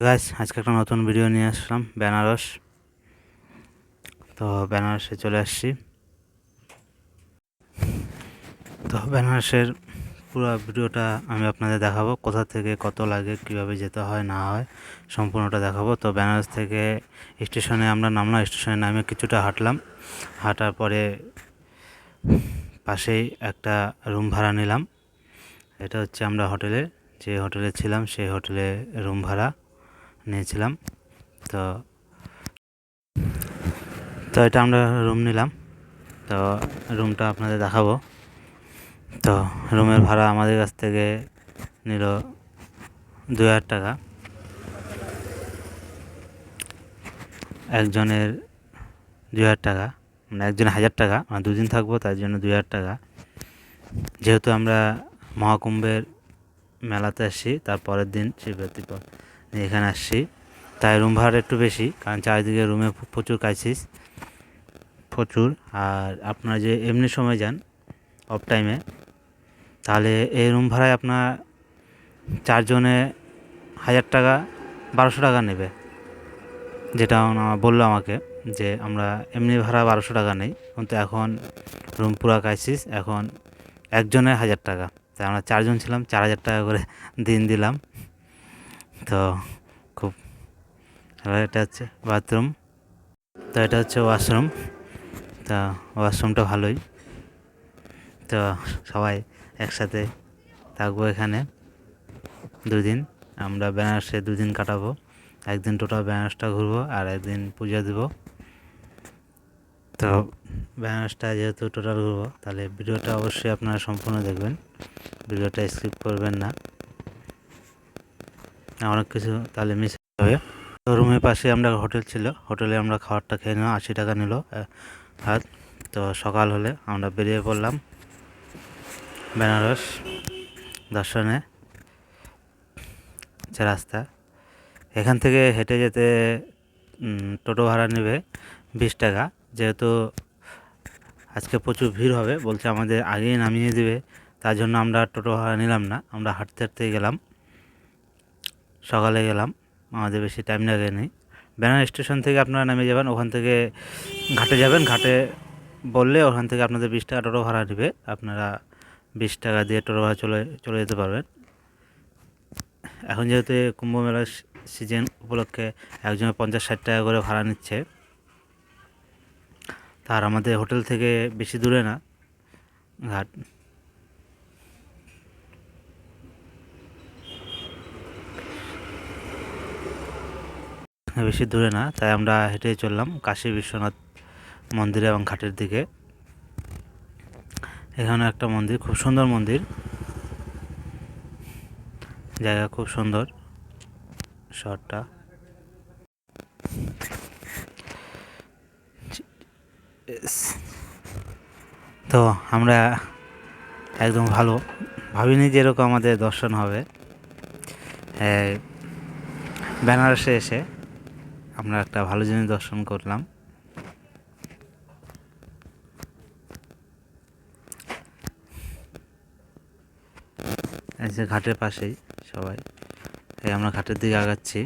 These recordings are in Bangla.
গাইস আজকে একটা নতুন ভিডিও নিয়ে আসলাম বেনারস। তো বেনারসে চলে আসছি। তো বেনারসের পুরো ভিডিওটা আমি আপনাদের দেখাবো, কোথা থেকে কত লাগে, কিভাবে যেতে হয় না হয়, সম্পূর্ণটা দেখাবো। তো বেনারস থেকে স্টেশনে আমরা নামলাম, স্টেশনে নামে কিছুটা হাঁটলাম, হাঁটার পরে পাশেই একটা রুম ভাড়া নিলাম। এটা হচ্ছে আমরা যে হোটেলে ছিলাম সেই হোটেলে রুম ভাড়া নিয়েছিলাম। তো তো এটা আমরা রুম নিলাম। তো রুমটা আপনাদের দেখাবো। তো রুমের ভাড়া আমাদের কাছ থেকে নিল 2000 টাকা, একজনের 2000 টাকা, মানে একজনের 1000 টাকা, মানে দুদিন থাকবো তার জন্য 2000 টাকা। যেহেতু আমরা মহাকুম্ভের মেলাতে আসছি, তার পরের দিন শিবরাত্রি পর এখানে আসছি, তাই রুম ভাড়া একটু বেশি, কারণ চারিদিকে রুমে প্রচুর ক্রাইসিস, প্রচুর। আর আপনারা যে এমনি সময় যান অফ টাইমে, তাহলে এই রুম ভাড়ায় আপনার চারজনে 1000 টাকা, 1200 টাকা নেবে। যেটা বললো আমাকে যে আমরা এমনি ভাড়া 1200 টাকা নেই, কিন্তু এখন রুম পুরা ক্রাইসিস, এখন একজনে 1000 টাকা। তাই আমরা চারজন ছিলাম, 4000 টাকা করে দিন দিলাম। তো খুব, এটা হচ্ছে বাথরুম, তো এটা হচ্ছে ওয়াশরুম। তা ওয়াশরুমটা ভালোই। তো সবাই একসাথে থাকবো এখানে দুদিন। আমরা বেনারসে দুদিন কাটাবো, একদিন টোটাল বেনারসটা ঘুরবো আর একদিন পূজা দেবো। তো বেনারসটা যেহেতু টোটাল ঘুরবো, তাহলে ভিডিওটা অবশ্যই আপনারা সম্পূর্ণ দেখবেন, ভিডিওটা স্কিপ করবেন না, অনেক কিছু তাহলে মিস হবে। তো রুমের পাশে আমরা হোটেল ছিল, হোটেলে আমরা খাবারটা খেয়ে নিলাম, 80 টাকা নিল হাত। তো সকাল হলে আমরা বেরিয়ে পড়লাম বেনারস দর্শনে। রাস্তা এখান থেকে হেঁটে যেতে টোটো ভাড়া নেবে 20 টাকা। যেহেতু আজকে প্রচুর ভিড় হবে বলছে, আমাদের আগেই নামিয়ে দেবে, তার জন্য আমরা টোটো ভাড়া নিলাম না, আমরা হাঁটতে হাঁটতে গেলাম, সকালে গেলাম, আমাদের বেশি টাইম লাগেনি। বেনারস স্টেশন থেকে আপনারা নেমে যাবেন, ওখান থেকে ঘাটে যাবেন, ঘাটে বললে ওখান থেকে আপনাদের 20 টাকা টোটো ভাড়া নেবে, আপনারা 20 টাকা দিয়ে টোটো ভাড়া চলে যেতে পারবেন। এখন যেহেতু কুম্ভ মেলার সিজন উপলক্ষে একজনের 50-60 টাকা করে ভাড়া নিচ্ছে। তার আমাদের হোটেল থেকে বেশি দূরে না ঘাট, বেশি দূরে না, তাই আমরা হেঁটে চললাম কাশী বিশ্বনাথ মন্দিরে এবং ঘাটের দিকে। এখানে একটা মন্দির, খুব সুন্দর মন্দির, জায়গা খুব সুন্দর শহরটা। তো আমরা একদম ভালো ভাবিনি যে এরকম আমাদের দর্শন হবে। বেনারসে এসে আমরা একটা ভালো জিনিস দর্শন করলাম। এই যে ঘাটের পাশেই সবাই, আমরা ঘাটের দিকে আগাচ্ছি,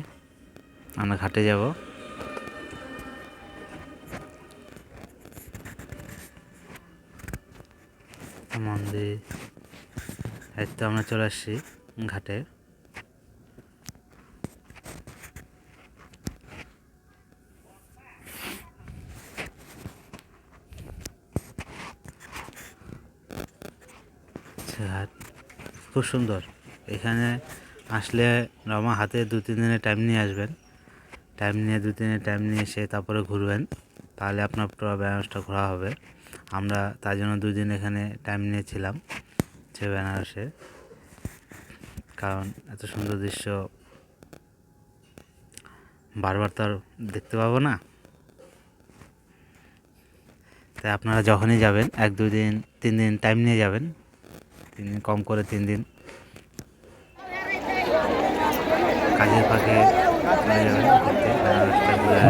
আমরা ঘাটে যাব। মন্দির, এই তো আমরা চলে আসছি ঘাটে। ঘাট খুব সুন্দর, এখানে আসলে রমা হাতে 2-3 দিনের টাইম নিয়ে আসবেন, টাইম নিয়ে 2-3 দিনের টাইম নিয়ে এসে তারপরে ঘুরবেন, তাহলে আপনার পুরো বেনারসটা ঘোরা হবে। আমরা তার জন্য 2 দিন এখানে টাইম নিয়েছিলাম সে বেনারসে, কারণ এত সুন্দর দৃশ্য বারবার তো আর দেখতে পাবো না। তাই আপনারা যখনই যাবেন 1-2 দিন 3 দিন টাইম নিয়ে যাবেন, 3 দিন কম করে 3 দিন কাজের ফাঁকে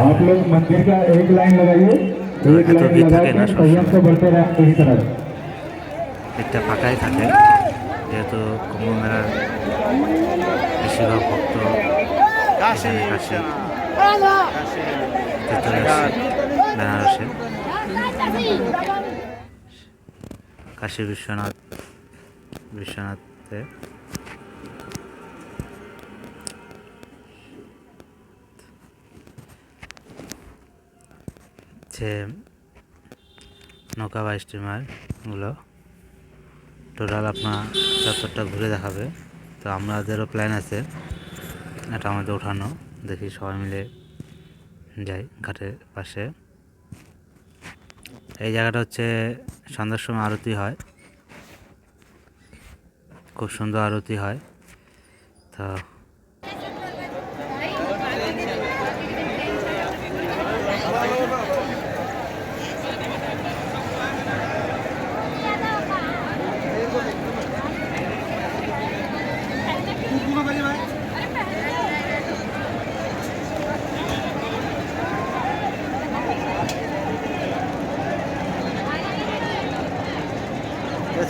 आप लोग मंदिर का एक लाइन लगाइए, एक लाइन लगा के संयम से बढ़ते रहे इसी तरह। একটা ফাঁকাই থাকে, যেহেতু কুম্ভ মেলার বেশিরভাগ ভক্ত এখানে কাশী তেতুলিয়া বেনারসে কাশী বিশ্বনাথে যে নৌকা বা স্টিমারগুলো টোটাল আপনার চত্বরটা ঘুরে দেখাবে। তো আমাদেরও প্ল্যান আছে এটা আমাদের ওঠানো, দেখি সবাই মিলে যাই ঘাটের পাশে। এই জায়গাটা হচ্ছে সন্ধ্যার সময় আরতি হয়, খুব সুন্দর আরতি হয়। তো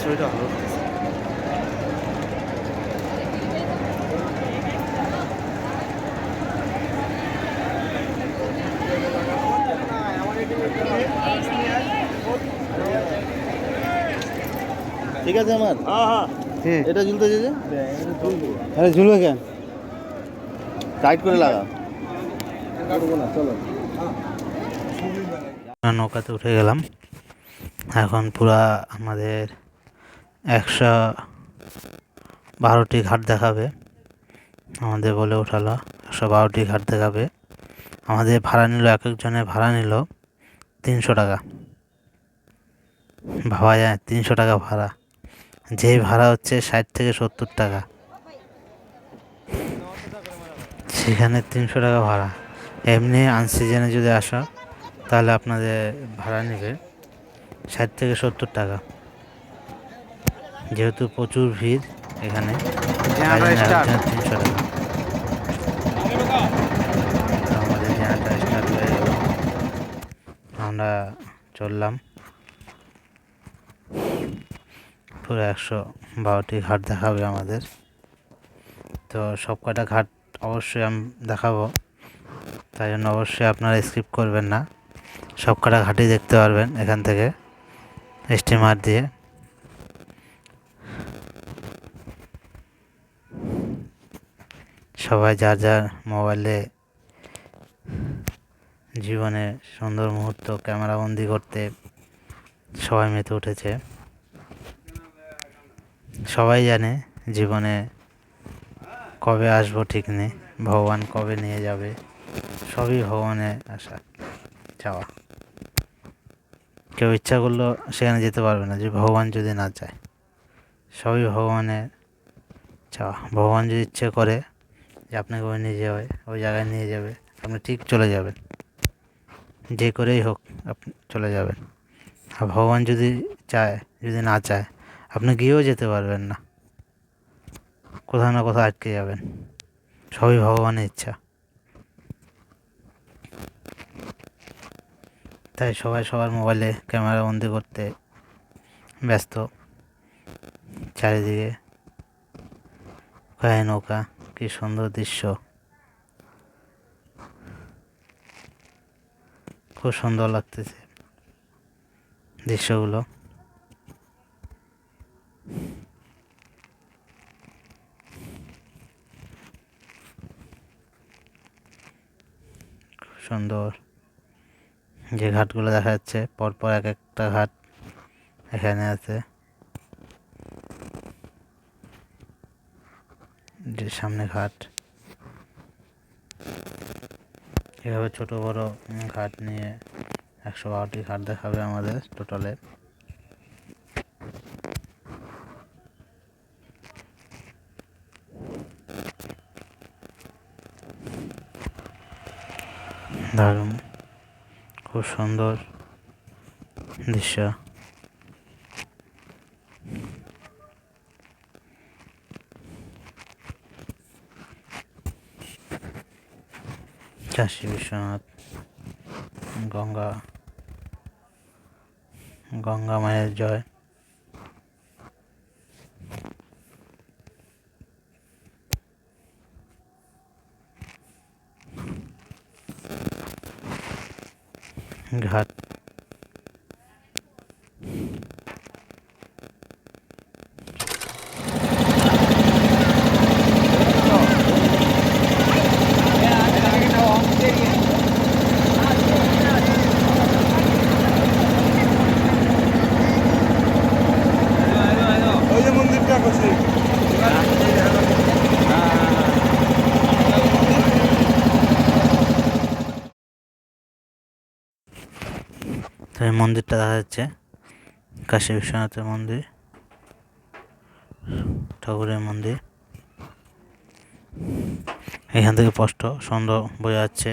ছবিটা ভালো লাগছে। ঠিক আছে আমার এটা ঝুলতেছে যে আরে ঝুলবে কেন, টাইট করে লাগা। চলো নৌকাতে উঠে গেলাম। এখন পুরা আমাদের 112টি ঘাট দেখাবে, আমাদের বলে উঠালো 112টি ঘাট দেখাবে। আমাদের ভাড়া নিল, এক একজনের ভাড়া নিল 300 টাকা। ভাবা যায় 300 টাকা ভাড়া, যেই ভাড়া হচ্ছে 60 থেকে 70 টাকা, সেখানে 300 টাকা ভাড়া। এমনি আনসিজনে যদি আসা তাহলে আপনাদের ভাড়া নেবে 60 থেকে 70 টাকা। যেহেতু প্রচুর ভিড় এখানে, 300 টাকা। তো আমাদের জায়গাটা স্টার্ট হয়ে গেল, আমরা চললাম। পুরো 112টি ঘাট দেখাবে আমাদের। তো সব কটা ঘাট অবশ্যই আমি দেখাবো, তাই জন্য অবশ্যই আপনারা স্কিপ করবেন না, সব কটা ঘাটই দেখতে পারবেন এখান থেকে স্টিমার দিয়ে। সবাই যার যার মোবাইলে জীবনে সুন্দর মুহূর্ত ক্যামেরাবন্দি করতে সবাই মেতে উঠেছে। সবাই জানে জীবনে কবে আসবো ঠিক নেই, ভগবান কবে নিয়ে যাবে, সবই ভগবানের আশা চাওয়া। কেউ ইচ্ছা করলেও সেখানে যেতে পারবে না, যে ভগবান যদি না চায়। সবই ভগবানের চাওয়া। ভগবান যদি ইচ্ছে করে যে আপনাকে ওই নিয়ে যাবে, ওই জায়গায় নিয়ে যাবে, আপনি ঠিক চলে যাবেন, যে করেই হোক আপনি চলে যাবেন। আর ভগবান যদি চায়, যদি না চায়, আপনি গিয়েও যেতে পারবেন না, কোথাও না কোথাও আটকে যাবেন। সবই ভগবানের ইচ্ছা। তাই সবাই সবার মোবাইলে ক্যামেরা বন্দি করতে ব্যস্ত। চারিদিকে নৌকা, কি সুন্দর দৃশ্য, খুব সুন্দর লাগতেছে দৃশ্যগুলো। খুব সুন্দর যে ঘাটগুলো দেখা যাচ্ছে, পরপর এক একটা ঘাট এখানে আছে। যে সামনে ঘাট, এভাবে ছোট বড় ঘাট নিয়ে 112টি ঘাট দেখাবে আমাদের টোটালে। দারুণ, খুব সুন্দর দৃশ্য। কাশী বিশ্বনাথ, গঙ্গা মায়ের জয়। ঘাট। ওই যে মন্দিরটা করছি। তো এই মন্দিরটা দেখা যাচ্ছে কাশী বিশ্বনাথের মন্দির, ঠাকুরের মন্দির। এখান থেকে স্পষ্ট সুন্দর বোঝা যাচ্ছে।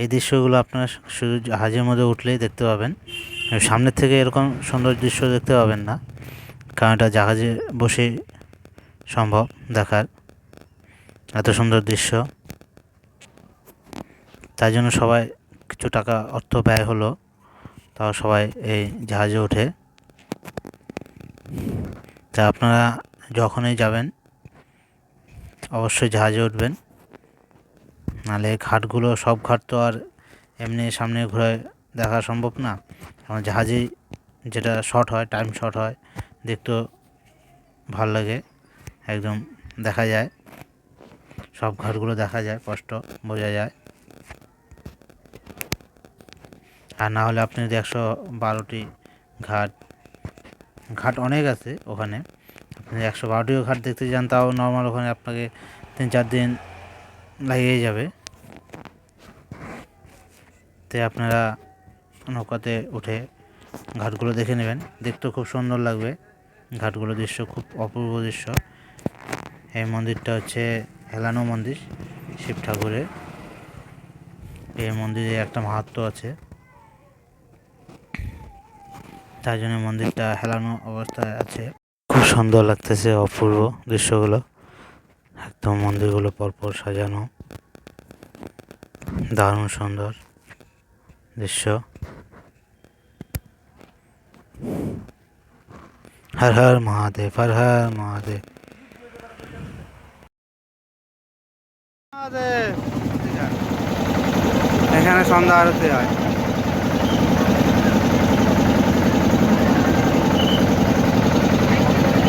এই দৃশ্যগুলো আপনারা শুধু জাহাজের মধ্যে উঠলেই দেখতে পাবেন, সামনের থেকে এরকম সুন্দর দৃশ্য দেখতে পাবেন না, কারণ এটা জাহাজে বসে সম্ভব দেখার এত সুন্দর দৃশ্য। তাই জন্য সবাই কিছু টাকা অর্থ ব্যয় হলো, তাও সবাই এই জাহাজে ওঠে। তা আপনারা যখনই যাবেন অবশ্যই জাহাজে উঠবেন, নাহলে ঘাটগুলো সব ঘাট তো আর এমনি সামনে ঘুরে দেখা সম্ভব না। আমার জাহাজেই যেটা শর্ট হয়, টাইম শর্ট হয়, দেখতেও ভালো লাগে, একদম দেখা যায়, সব ঘাটগুলো দেখা যায়, স্পষ্ট বোঝা যায়। আর না হলে আপনি যদি 112টি ঘাট, ঘাট অনেক আছে ওখানে, আপনি 112টিও ঘাট দেখতে যান তাও নর্মাল ওখানে আপনাকে 3-4 দিন লাগিয়ে যাবে। তাই আপনারা নৌকাতে উঠে ঘাটগুলো দেখে নেবেন, দেখতেও খুব সুন্দর লাগবে ঘাটগুলো, দৃশ্য খুব অপূর্ব দৃশ্য। এই মন্দিরটা হচ্ছে হেলানো মন্দির শিব ঠাকুরের। এই মন্দিরে একটা মাহাত্ম্য আছে, তাই জন্য মন্দিরটা হেলানো অবস্থায় আছে। খুব সুন্দর লাগতেছে, অপূর্ব দৃশ্যগুলো, একদম মন্দিরগুলো পরপর সাজানো, দারুণ সুন্দর দৃশ্য। হর হর মহাদেব, হর হর মহাদেব। এখানে সন্ধ্যা আরতি হয়।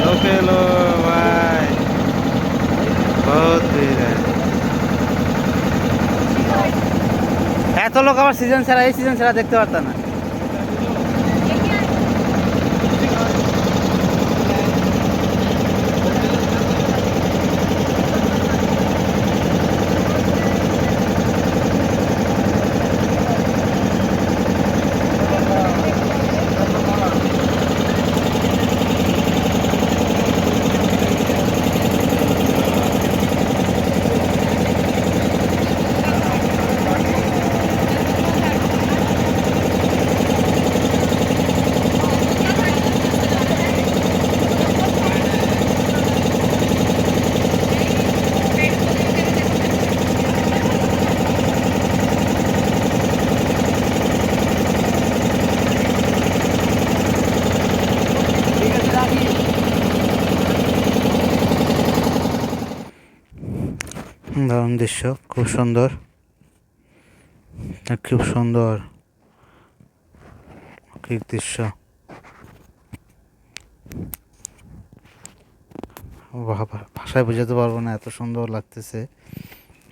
लोग लो भाई, बहुत भीड़ है। এত লোক আবার সিজন ছাড়া, এই সিজন ছাড়া দেখতে পারতাম না। দারুণ দৃশ্য, খুব সুন্দর, খুব সুন্দর কি দৃশ্য, ভাষায় বোঝাতে পারবো না, এত সুন্দর লাগতেছে,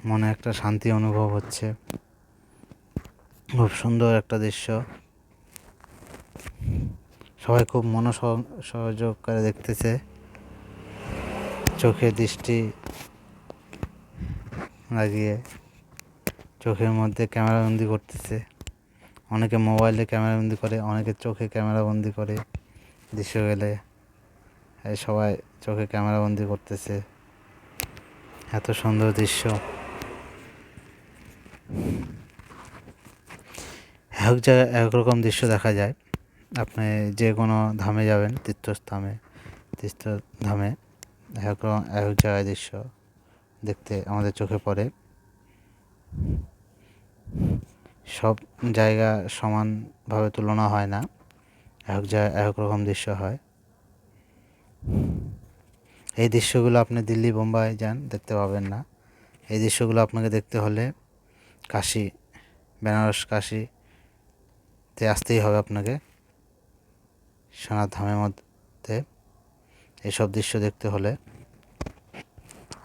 মনে একটা শান্তি অনুভব হচ্ছে, খুব সুন্দর একটা দৃশ্য। সবাই খুব মনোসংযোগ করে দেখতেছে, চোখে দৃষ্টি লাগিয়ে চোখের মধ্যে ক্যামেরাবন্দি করতেছে, অনেকে মোবাইলে ক্যামেরাবন্দি করে, অনেকে চোখে ক্যামেরাবন্দি করে, দৃশ্য গেলে সবাই চোখে ক্যামেরাবন্দি করতেছে, এত সুন্দর দৃশ্য। এক জায়গায় একরকম দৃশ্য দেখা যায়, আপনি যে কোনো ধামে যাবেন, তীর্থধামে এক জায়গায় দৃশ্য দেখতে আমাদের চোখে পড়ে, সব জায়গা সমানভাবে তুলনা হয় না, এক জায়গায় এক রকম দৃশ্য হয়। এই দৃশ্যগুলো আপনি দিল্লি বোম্বাই যান দেখতে পাবেন না, এই দৃশ্যগুলো আপনাকে দেখতে হলে কাশী, বেনারস কাশী আসতেই হবে আপনাকে। বিশ্বনাথ ধামের মধ্যে এসব দৃশ্য দেখতে হলে।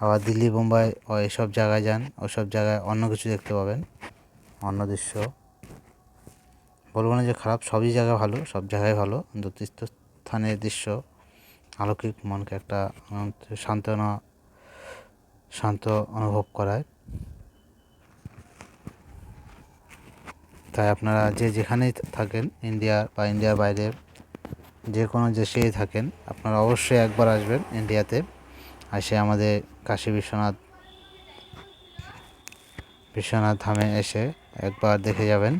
আবার দিল্লি বোম্বাই ও এসব জায়গায় যান, ওসব জায়গায় অন্য কিছু দেখতে পাবেন, অন্য দৃশ্য। বলবো না যে খারাপ, সবই জায়গা ভালো, সব জায়গায় ভালো, কিন্তু তীর্থস্থানের দৃশ্য অলৌকিক, মনকে একটা শান্ত অনুভব করায়। তাই আপনারা যে যেখানেই থাকেন, ইন্ডিয়া বা ইন্ডিয়ার বাইরে যে কোনো দেশেই থাকেন, আপনারা অবশ্যই একবার আসবেন ইন্ডিয়াতে, এসে আমাদের কাশী বিশ্বনাথ ধামে এসে একবার দেখে যাবেন।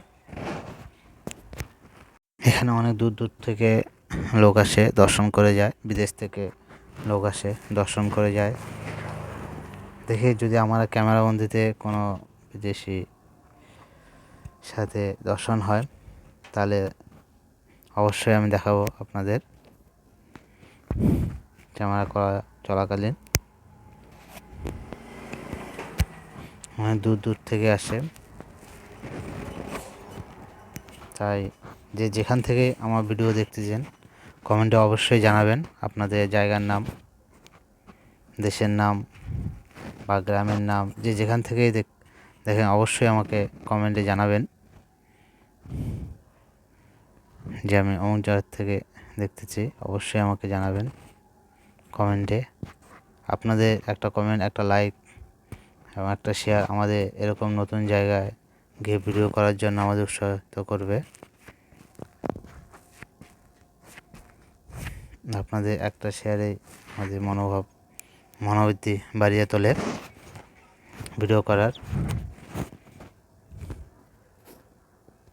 এখানে অনেক দূর দূর থেকে লোক আসে, দর্শন করে যায়, বিদেশ থেকে লোক আসে, দর্শন করে যায়। দেখে যদি আমার ক্যামেরাবন্দিতে কোনো বিদেশি সাথে দর্শন হয়, তাহলে অবশ্যই আমি দেখাবো আপনাদের ক্যামেরা করা চলাকালীন। অনেক দূর দূর থেকে আসে, তাই যে যেখান থেকে আমার ভিডিও দেখতেছেন, কমেন্টে অবশ্যই জানাবেন আপনাদের জায়গার নাম, দেশের নাম বা গ্রামের নাম, যে যেখান থেকেই দেখেন অবশ্যই আমাকে কমেন্টে জানাবেন যে আমি অমুক জায়গার থেকে দেখতেছি। অবশ্যই আমাকে জানাবেন কমেন্টে। আপনাদের একটা কমেন্ট, একটা লাইক এবং একটা শেয়ার আমাদের এরকম নতুন জায়গায় গিয়ে ভিডিও করার জন্য আমাদের উৎসাহিত করবে। আপনাদের একটা শেয়ারে আমাদের মনোবৃত্তি বাড়িয়ে তোলে ভিডিও করার।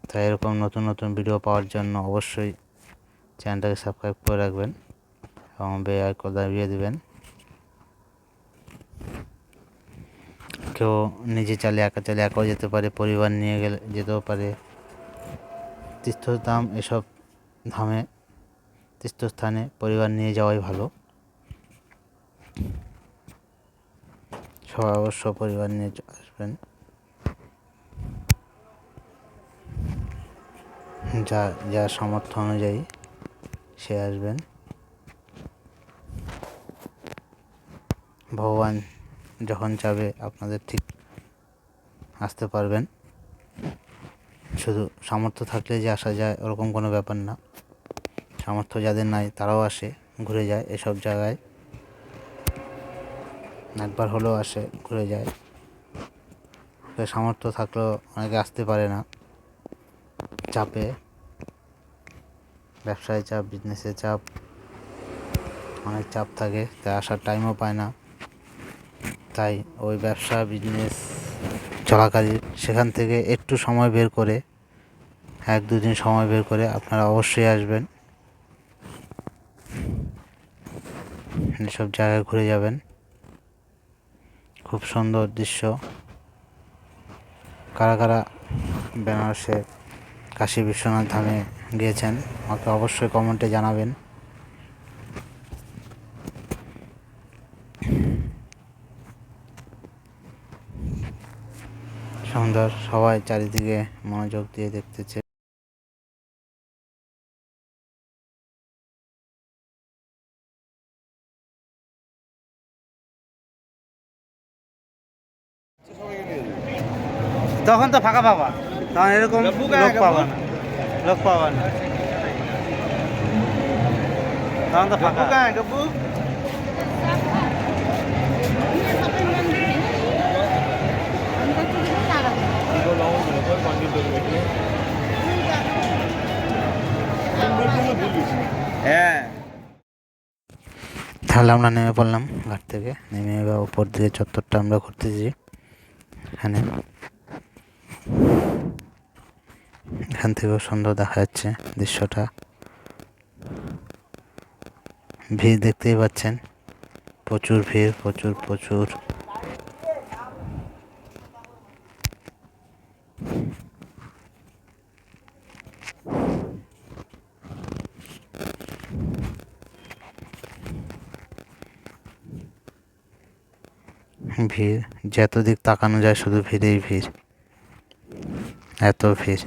তাই এরকম নতুন নতুন ভিডিও পাওয়ার জন্য অবশ্যই চ্যানেলটাকে সাবস্ক্রাইব করে রাখবেন এবং বেল আইকন দাবিয়ে দেবেন। কেউ নিজে চাইলে একাও যেতে পারে, পরিবার নিয়ে যেতেও পারে। তীর্থস্থানে পরিবার নিয়ে যাওয়াই ভালো। সবাই অবশ্য পরিবার নিয়ে আসবেন, যা সামর্থ্য অনুযায়ী সে আসবেন। ভগবান যখন চাবে আপনাদের ঠিক আসতে পারবেন। শুধু সামর্থ্য থাকলে যে আসা যায় ওরকম কোনো ব্যাপার না। সামর্থ্য যাদের নাই তারাও আসে, ঘুরে যায় এসব জায়গায়, একবার হলেও আসে, ঘুরে যায়। সামর্থ্য থাকলেও অনেকে আসতে পারে না, চাপে, ব্যবসায় চাপ, বিজনেসের চাপ, অনেক চাপ থাকে, তাই আসার টাইমও পায় না। তাই ওই ব্যবসা বিজনেস চলাকালীন সেখান থেকে একটু সময় বের করে, 1-2 দিন সময় বের করে আপনারা অবশ্যই আসবেন, এসব জায়গায় ঘুরে যাবেন। খুব সুন্দর দৃশ্য। কারা কারা বেনারসে কাশী বিশ্বনাথ ধামে গিয়েছেন আমাকে অবশ্যই কমেন্টে জানাবেন। সুন্দর, সবাই চারিদিকে মনোযোগ দিয়ে দেখতেছে। তখন তো ফাঁকা পাবা, তখন এরকম লোক পাবা না, তখন তো ফাঁকা। হ্যাঁ, তাহলে আমরা নেমে পড়লাম ঘাট থেকে, নেমে এবার উপর দিকে চত্বরটা আমরা ঘুরতেছি। এখান থেকেও সুন্দর দেখা যাচ্ছে দৃশ্যটা। ভিড় দেখতেই পাচ্ছেন, প্রচুর ভিড়, প্রচুর। ভিড়, যত দিক তাকানো যায় শুধু ভিড়েই ভিড়, এত ভিড়।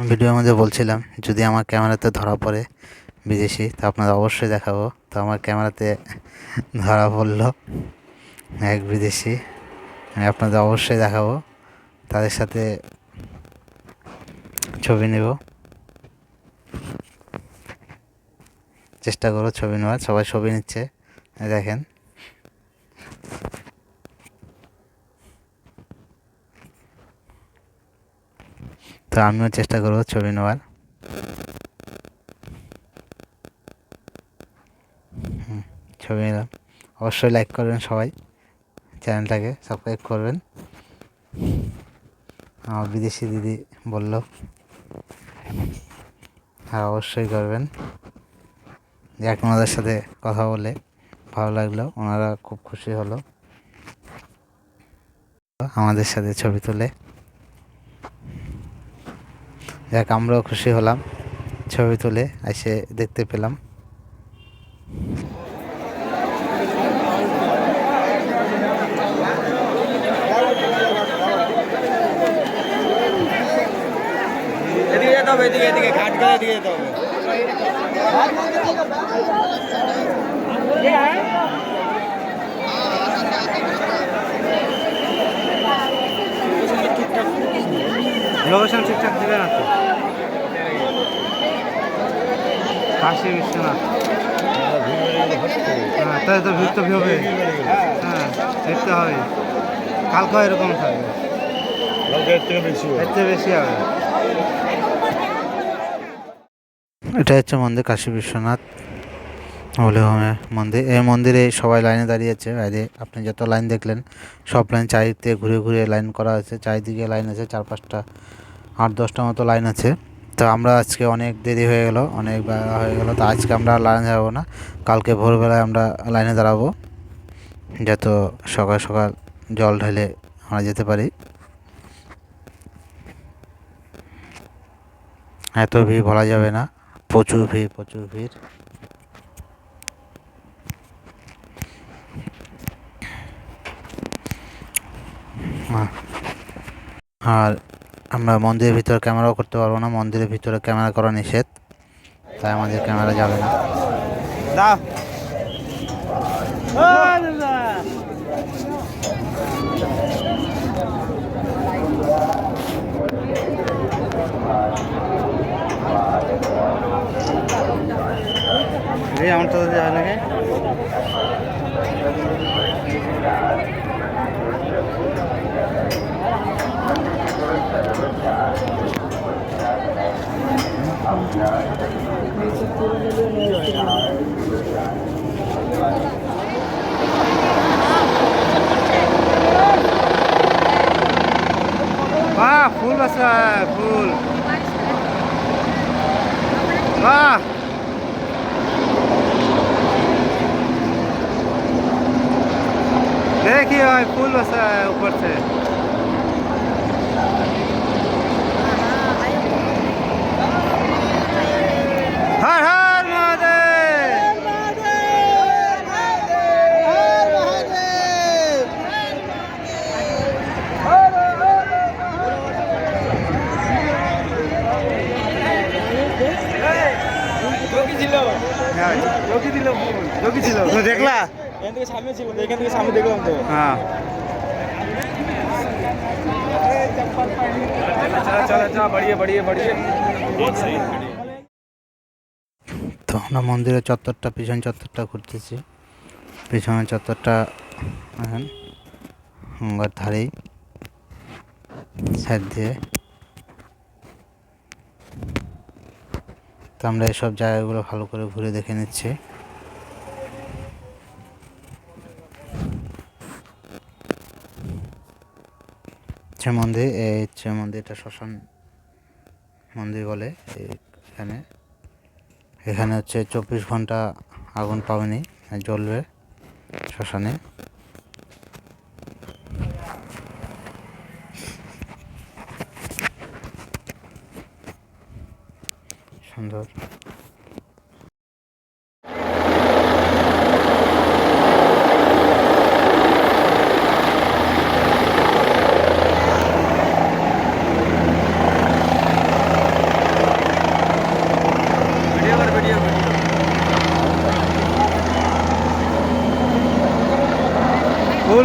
ভিডিওর মধ্যে বলছিলাম যদি আমার ক্যামেরাতে ধরা পড়ে বিদেশি তো আপনাদের অবশ্যই দেখাবো। তো আমার ক্যামেরাতে ধরা পড়লো এক বিদেশি, আমি আপনাদের অবশ্যই দেখাবো, তাদের সাথে ছবি নেব, চেষ্টা করো ছবি নেওয়ার। সবাই ছবি নিচ্ছে, এই দেখেন। তো আমিও চেষ্টা করবো ছবি নেওয়ার। ছবি নিলাম। অবশ্যই লাইক করবেন সবাই, চ্যানেলটাকে সাবস্ক্রাইব করবেন। আমার বিদেশি দিদি বলল, আর অবশ্যই করবেন। যাক, ওনাদের সাথে কথা বলে ভালো লাগলো, ওনারা খুব খুশি হলো আমাদের সাথে ছবি তুলে। যাক, আমরাও খুশি হলাম ছবি তুলে এসে দেখতে পেলাম। এদিকে যেতে হবে, এদিকে ঘাট গেলে এদিকে যেতে হবে। লোকেশন ঠিকঠাক দিবে না তো? কাশী বিশ্বনাথ, হ্যাঁ তাই তো ভিড় তো হবে। হ্যাঁ দেখতে হবে, কালকে এরকম থাকবে, এর থেকে বেশি হবে। এটা হচ্ছে মন্দির, কাশী বিশ্বনাথ বলে মন্দির। এই মন্দিরে সবাই লাইনে দাঁড়িয়েছে বাইরে। আপনি যত লাইন দেখলেন সব লাইন চারিদিকে ঘুরে ঘুরে লাইন করা আছে। চারিদিকে লাইন আছে, 4-5টা 8-10টা মতো লাইন আছে। তো আমরা আজকে অনেক দেরি হয়ে গেল, অনেক বেলা হয়ে গেল, তো আজকে আমরা লাইনে দাঁড়াবো না, কালকে ভোরবেলায় আমরা লাইনে দাঁড়াবো, যত সকাল সকাল জল ঢেলে আমরা যেতে পারি। এত ভিড় বলা যাবে না, প্রচুর ভিড়, প্রচুর ভিড়। আর আমরা মন্দিরের ভিতরে ক্যামেরাও করতে পারবো না, মন্দিরের ভিতরে ক্যামেরা করা নিষেধ, তাই আমাদের ক্যামেরা যাবে না। দাও। এই আমার তো যাওয়া লাগে। वाह फूल बस रहा है, फूल वाह। देखिए भाई फूल बस रहा है ऊपर से। हर हर महादेव। দেখলা এখান থেকে সামনে ছিল, এখান থেকে সামনে দেখলাম তো। হ্যাঁ তো আমরা মন্দিরের চত্বরটা, পিছন চত্বরটা ঘুরতেছি। পিছনের চত্বরটা এখন গঙ্গার ধারেই, সাইড দিয়ে। তো আমরা এসব জায়গাগুলো ভালো করে ঘুরে দেখে নিচ্ছি। মন্দির, এই হচ্ছে মন্দিরটা শ্মশান মন্দির বলে। এখানে এখানে হচ্ছে 24 ঘন্টা আগুন পাবেনি, জ্বলবে শ্মশানে। সুন্দর।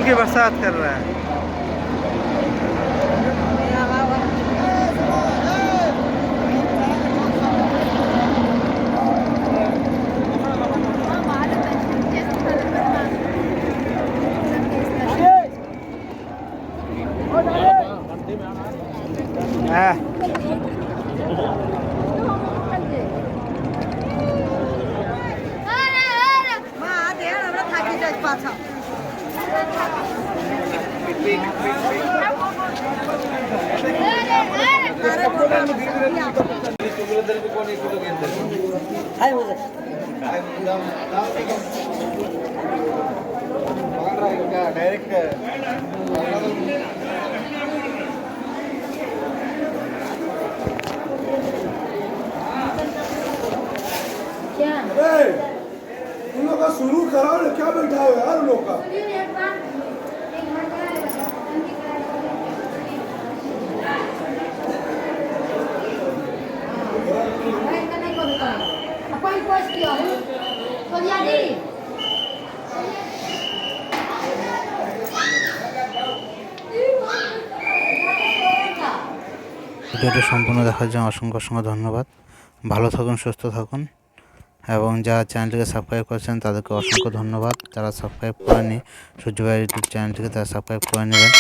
उनकी बरसात कर रहा है। डायरेक्ट उन लोग का शुरू कराओ ना, क्या बैठा है यार उन लोग का। ভিডিওটা সম্পূর্ণ দেখার জন্য অসংখ্য অসংখ্য ধন্যবাদ। ভালো থাকুন, সুস্থ থাকুন এবং যারা চ্যানেলটিকে সাবস্ক্রাইব করেছেন তাদেরকে অসংখ্য ধন্যবাদ। যারা সাবস্ক্রাইব করেনি সূর্য ভাই ইউটিউব চ্যানেলটিকে তারা সাবস্ক্রাইব করে নেবেন।